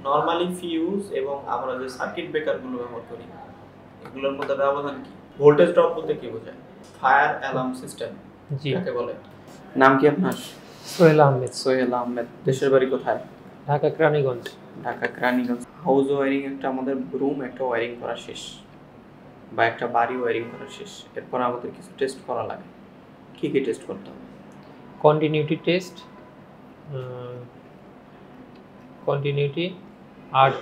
Normally fuse এবং আমরা যে সার্কিট ব্রেকারগুলো ব্যবহার করি এগুলোর মধ্যে ব্যবধান কি? ভোল্টেজ ড্রপ বলতে কি বোঝায়? ফায়ার অ্যালার্ম সিস্টেম জি কাকে বলে? নাম কি আপনার? সোহেল আহমেদ। সোহেল আহমেদ। দেশের বাড়ি কোথায়? ঢাকা কেরানীগঞ্জ। ঢাকা কেরানীগঞ্জ। হাউস ওয়ারিং একটা আমাদের রুম একটা ওয়ারিং করা শেষ বা একটা বাড়ি ওয়ারিং করা শেষ, এরপর আমাদের কিছু টেস্ট করা লাগে। কি কি টেস্ট করতে হবে? Continuity test, continuity, art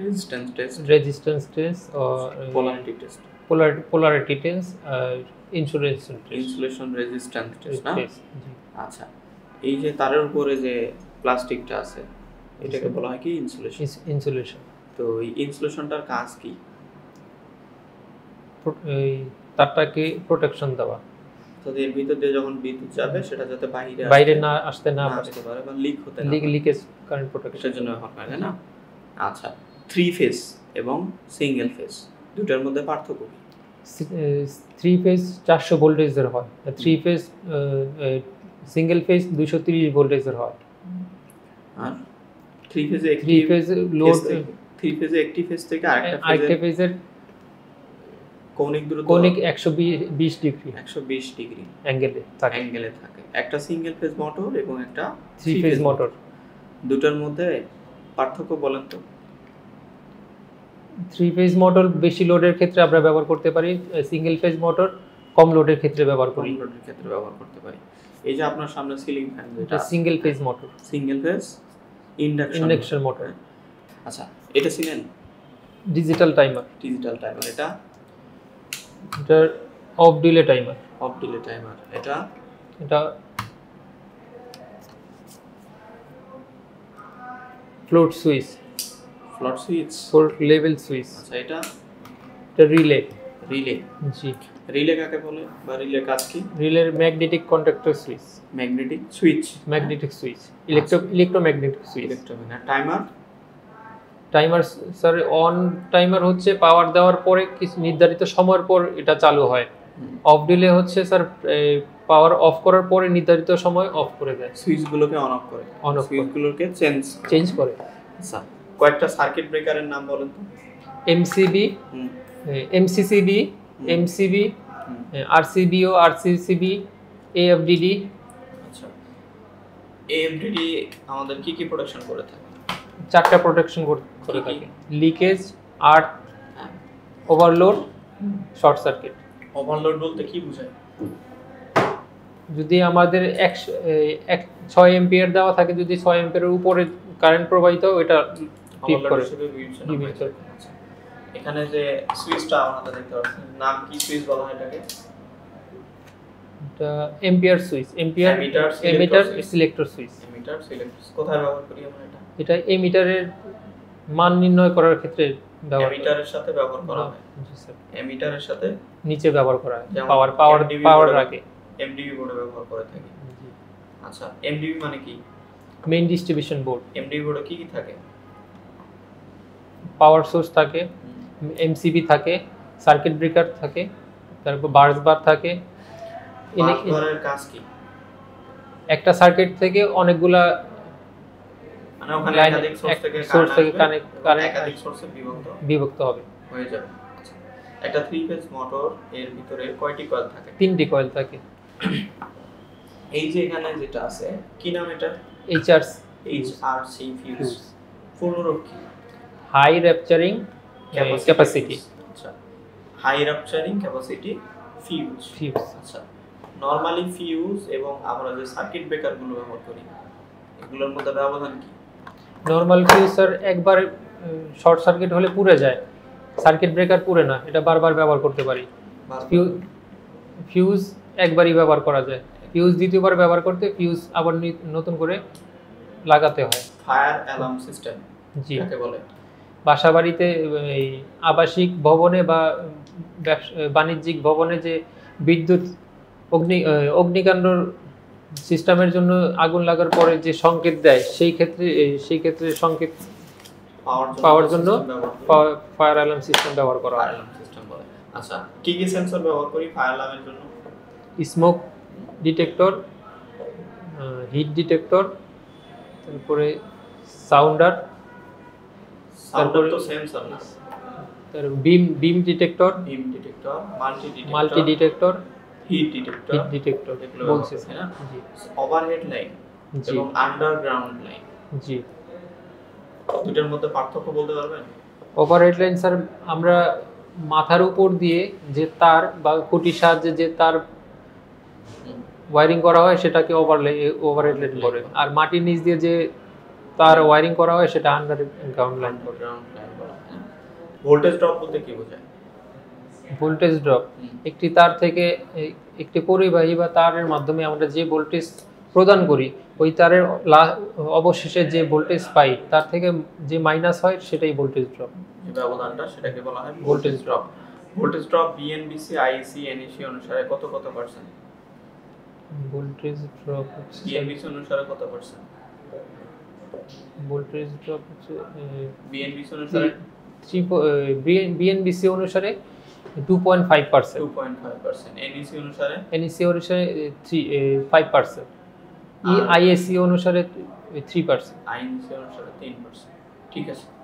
resistance test, polarity test, polarity test, insulation resistance test না? আচ্ছা, এই যে তারের উপরে যে প্লাস্টিকটা আছে এটাকে বলা হয় কি? ইনসুলেশন। তো এই ইনসুলেশনটার কাজ কি? এই তারটাকে প্রোটেকশন দেওয়া, তো এর ভিতর দিয়ে যখন বিদ্যুৎ যাবে সেটা যাতে বাইরে না আসতে পারে বা লিক হতে না লিকেজ কারেন্ট প্রোটেকশনের জন্য ব্যবহার করে, তাই না? আচ্ছা, 3 ফেজ এবং সিঙ্গেল ফেজ দুটার মধ্যে পার্থক্য কি? 3 ফেজ 400 ভোল্টেজের হয়, 3 ফেজ সিঙ্গেল ফেজ 230 ভোল্টেজের হয়। আর 3 ফেজে লোড 3 ফেজে একটি ফেজ থেকে আরেকটা ফেজের কৌণিক দূরত্ব 120 ডিগ্রি অ্যাঙ্গেলে থাকে। একটা সিঙ্গেল ফেজ মোটর এবং একটা 3 ফেজ মোটর, দুটার মধ্যে পার্থক্য বলেন তো। 3 ফেজ মোটর বেশি লোডের ক্ষেত্রে আমরা ব্যবহার করতে পারি, সিঙ্গেল ফেজ মোটর কম লোডের ক্ষেত্রে ব্যবহার করতে পারি। এই যে আপনার সামনে সিলিং ফ্যান, যেটা single phase motor, single phase induction motor. আচ্ছা, এটা ছিলেন ডিজিটাল টাইমার। এটা অফ ডিলে টাইমার। এটা float switch, four level switch. আচ্ছা, এটা রিলে। জি, রিলে কাকে বলে বা রিলে কাজ কি? রিলের magnetic contactor switch. Magnetic switch, electromagnetic switch. Timer sir, on timer হচ্ছে পাওয়ার দেওয়ার পরে কিছু নির্ধারিত সময়ের পর এটা চালু হয়। অফ ডিলে হচ্ছে স্যার পাওয়ার অফ করার পরে নির্ধারিত সময় অফ করে দেয়। সুইচগুলোকে অন অফ করে, সুইচগুলোকে চেঞ্জ করে। আচ্ছা, কয়েকটা সার্কিট ব্রেকারের নাম বলেন তো। MCB, MCCB, MCB, আরসিবিও, RCCB, AFDD. আচ্ছা, এএফডিডি আমাদের কি কি প্রোটেকশন করে থাকে? 4টা প্রোটেকশন করে থাকে: লিকেজ, আর্থ, ওভারলোড, শর্ট সার্কিট। ওভারলোড বলতে কি বোঝায়? যদি আমাদের 6 এম্পিয়ার দেওয়া থাকে, যদি 6 এম্পিয়ারের উপরে কারেন্ট প্রবাহিত হয়, এটা ট্রিপ করে। এখানে যে সুইচটা আমাদের দেখতে পাচ্ছেন, নাম কি সুইচ বলা হয় এটাকে? এটা ampere switch, emitter selector switch. কোথায় ব্যবহার করি আমরা এটা? এটা এমিটারের মান নির্ণয় করার ক্ষেত্রে এমিটারের সাথে ব্যবহার করা হয়। জি স্যার, এমিটারের সাথে নিচে ব্যবহার করা হয়, পাওয়ার রাখে। এমডিবি বোর্ডে ব্যবহার করে থাকি। আচ্ছা, এমডিবি মানে কি? Main distribution board. এমডিবি বোর্ডে কি কি থাকে? পাওয়ার সোর্স থাকে, এমসিবি থাকে, সার্কিট ব্রেকার থাকে, তারপর বাস বার থাকে। বাস বারের কাজ কি? একটা সার্কিট থেকে অনেকগুলা, মানে ওখানে একাধিক সোর্স থেকে কারেন্ট একাধিক সোর্সে বিভক্ত হবে, হয়ে যাবে। একটা 3 ফেজ মোটর, এর ভিতরে কয়টি কয়েল থাকে? 3টি কয়েল থাকে। এই যে এখানে যেটা আছে, কি নাম এটা? HRC fuse. পূর্ণরূপ কি? High rupturing capacity. আচ্ছা, হাই র্যাপচারিং ক্যাপাসিটি ফিউজ। আচ্ছা, নরমালি ফিউজ এবং আমরা যে সার্কিট ব্রেকারগুলো ব্যবহার করি এগুলোর মধ্যে ব্যবধান কি? নরমাল ফিউজ স্যার একবার শর্ট সার্কিট হলে পুড়ে যায়, সার্কিট ব্রেকার পুড়ে না, এটা বারবার ব্যবহার করতে পারি। ফিউজ একবারই ব্যবহার করা যায়, ফিউজ দ্বিতীয়বার ব্যবহার করতে ফিউজ আবার নতুন করে লাগাতে হয়। ফায়ার অ্যালার্ম সিস্টেম কাকে বলে? বাসাবাড়িতে, এই আবাসিক ভবনে বা বাণিজ্যিক ভবনে যে বিদ্যুৎ অগ্নিকাণ্ড সিস্টেমের জন্য আগুন লাগার পরে যে সংকেত দেয়, সেই ক্ষেত্রে সংকেত পাওয়ার জন্য ফায়ার অ্যালার্ম সিস্টেম ব্যবহার করা হয়। আচ্ছা, কি কি সেন্সর ব্যবহার করি ফায়ার অ্যালার্মের জন্য? স্মোক ডিটেক্টর, হিট ডিটেক্টর, তারপরে সাউন্ডার, সাউন্ডার তো সেন্সর না, তার beam detector, beam detector, multi detector, heat detector এগুলো বলছে না। জি ওভারহেড লাইন জি এবং আন্ডারগ্রাউন্ড লাইন, জি। দুটার মধ্যে পার্থক্য বলতে পারবেন? ওভারহেড লাইন স্যার আমরা মাথার উপর দিয়ে যে তার বা খুঁটির সাহায্যে যে তার ওয়্যারিং করা হয় সেটাকে ওভারহেড লাইন বলে, আর মাটির নিচ দিয়ে যে তার ওয়্যারিং করা হয় সেটা আন্ডারগ্রাউন্ড লাইন বলে। ভোল্টেজ ড্রপ বলতে কি বোঝায়? ভোল্টেজ ড্রপ একটি তার থেকে একটি পরিবাহী বা তারের মাধ্যমে আমরা যে ভোল্টেজ প্রদান করি ওই তারের অবশেষে যে ভোল্টেজ পাই তার থেকে যে মাইনাস হয় সেটাই ভোল্টেজ ড্রপ। যে ব্যবধানটা সেটাকে বলা হয় voltage drop. Voltage drop BNBC, IC, NEC অনুসারে কত পার্সেন্ট? ভোল্টেজ ড্রপ বিএনবিসি অনুসারে কত পার্সেন্ট? ভোল্টেজ ড্রপ হচ্ছে বিএনবিসি অনুসারে বিএনবিসি অনুসারে 2.5%, 2.5%। এনইসি অনুসারে? এনইসি অনুসারে 5%, আইএসি অনুসারে 3%, আইএনসি অনুসারে 3%। ঠিক আছে।